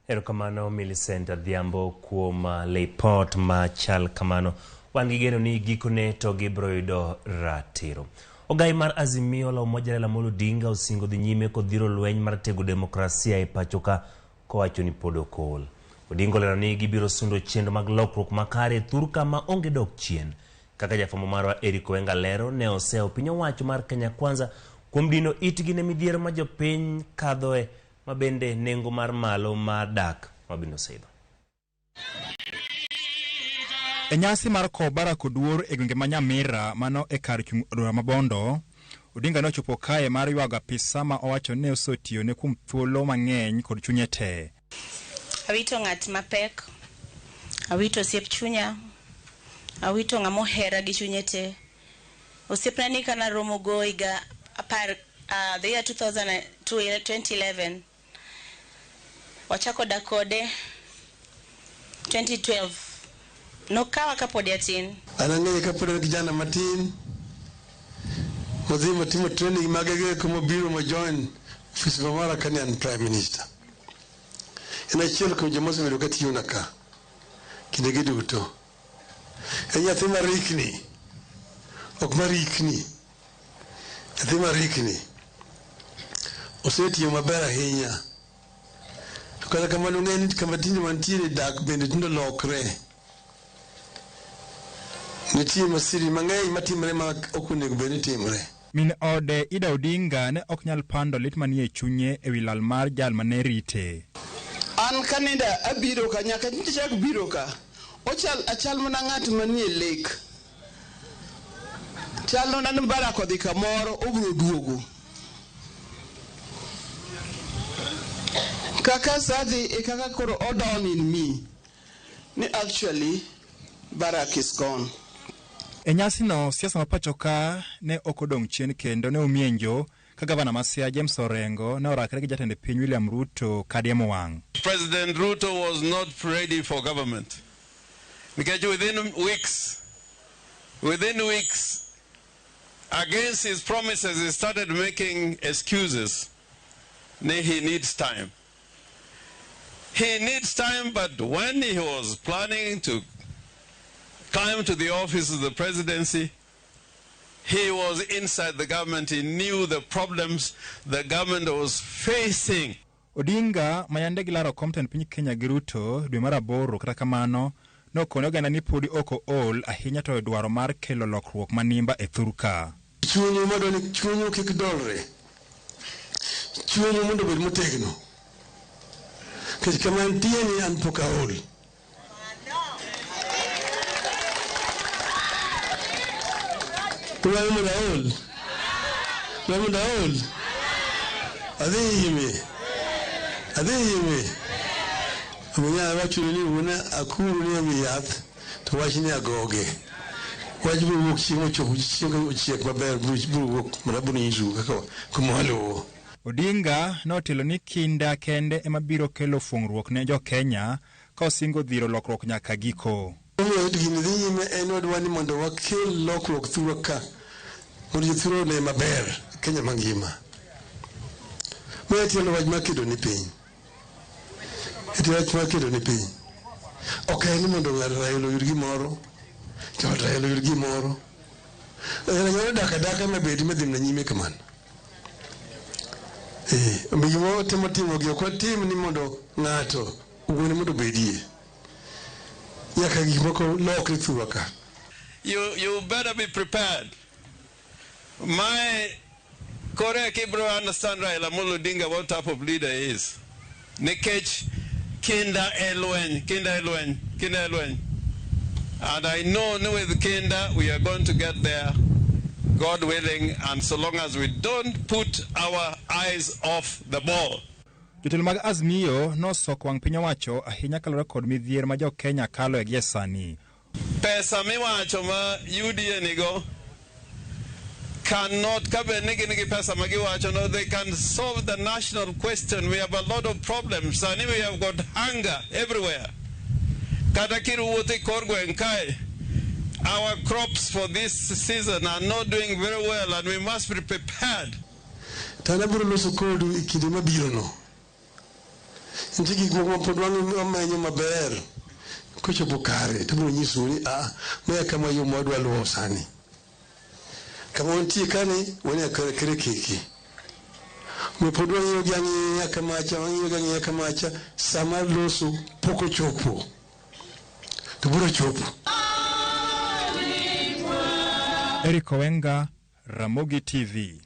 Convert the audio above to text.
Erokamano Millicent Adhiambo kuom report machal kamano. Wan gi geno ni gikone to gibro yudo ratiro. Ogai mar Azimio la Umoja Raila Odinga osingo dhi nyime kod dhiro lweny mar tego demokrasia e pachoka kowacho ni pod okol. Odinga olero ni gibiro sundo chenro mag lokruok makare thurka ma onge dok chien. Kaka jafwambo marwa Eric Wenga lero ne oseo piny owacho mar Kenya Kwanza kuom dino itgi ne midhiero ma jopiny kadhoe mabende nengo mar malo ma dak mabino seidho. Enyasi mar ko Barack Oduor e gwenge ma Nyamira mano e kar chung Mabondo, Odinga no chopo kae mar ywaga pisa ma owacho ne osotio ne kuom thuolo mang'eny kod chunye te. Awito ng'at mapek, awito siep chunya, awito ng'amo hera gi chunye te. Osiepna ni kana Ramogi higa the year 2011 wachako dakode 2012 nokawa kapod yatin. Anang'eyo kapod kijana matin modhi timo training magege kuma biro mo join office mara Kenyan Prime Minister. Ina chiel ko joma osebedo ka tiyo naka kinde giduto. Nyathi marikni ok marikni nyathi marikni osetiyo maber ahinya. To kata kamano ng'eny kama tinde mantiere dak bende tindo lokre. Nitie masiri mang'eny matimre ma ok onego bed ni timre. Min ode Ida Odinga ne ok nyal pando lit manie chunye e wi lal mar jal mane rite. An kanenda abiro ka nyaka chak biro ka. Achal mana ng'at manie lake. Chalo na Barack odhi kamoro obiro duogo. Kaka sadhi e kaka koro odon in me. Ni actually Barack is gone. E nyasi no siasa mapachoka ne okodong chien kendo ne umienjo ka gavana Masia James Orengo ne orakre gi jatend piny William Ruto kadiemo wang'. President Ruto was not ready for government. Because within weeks, against his promises, he started making excuses. He needs time. He needs time, but when he was planning to climb to the office of the presidency, he was inside the government. He knew the problems the government was facing. Odinga mayande gilaro komten piny Kenya gi Ruto dwe mar 8 kata kamano nokone oganda ni podi oko ol ahinya to dwaro mar kelo lokruok manimba e thurka. Chunyu mondo ni chunyu kik dolre. Chunyu mondo bed motegno. Kech kama nitie ni an pok aol. Tuwa mondo aol. Tuwa mondo aol. Adhi ime. Amunya wacho ni una akuru ni wi yath to wach ni agoge. Wach bu chiemo chopo chiemo chiek maber bu marabuni izu kaka kumalo. Odinga notelo ni kinda kende ema biro kelo fungruok ne jo Kenya ka osingo dhiro lokruok nyaka giko. Gini dhi nyime en odwani mondo wakel lokruok thurka mondo thuro ne maber Kenya mangima. Moya tielo wach makedo ni piny. Itiwach makedo ni piny. Okay ni mondo Raila yud gimoro. Raila yud gimoro. Raila daka mabedi madhi na nyime kamano. Mbiyo timo gi ok tim ni mondo ng'ato ugone mondo bedie. Yaka gimoko lokre thurka. You better be prepared. My correct Hebrew understand Raila Odinga what type of leader he is. Nikech Kinda elwen. And I know with Kinda we are going to get there, God willing, and so long as we don't put our eyes off the ball. Jotelo mag Azimio nosoko wang' piny owacho ahinya kalore kod midhier ma jo Kenya kalo e gie sani. Pesa miwacho ma UDA nigo cannot cover nigi pesa magiwacho. No, they can solve the national question. We have a lot of problems and we have got hunger everywhere. Katakiru wote korgwen kai. Our crops for this season are not doing very well and we must be prepared. Tanaburu loso kodu ikinde mabiro no. nitie gik moko ma pod wamenyo maber kochopo kare to biro nyisou ni mae kama yo mwadwa luwo sani. Kama nitie kani wane kere kiki. Me pod wang'iyo gi ang'iya kamacha sama loso pok ochopo. To biro chopo. Eric Owenga, Ramogi TV.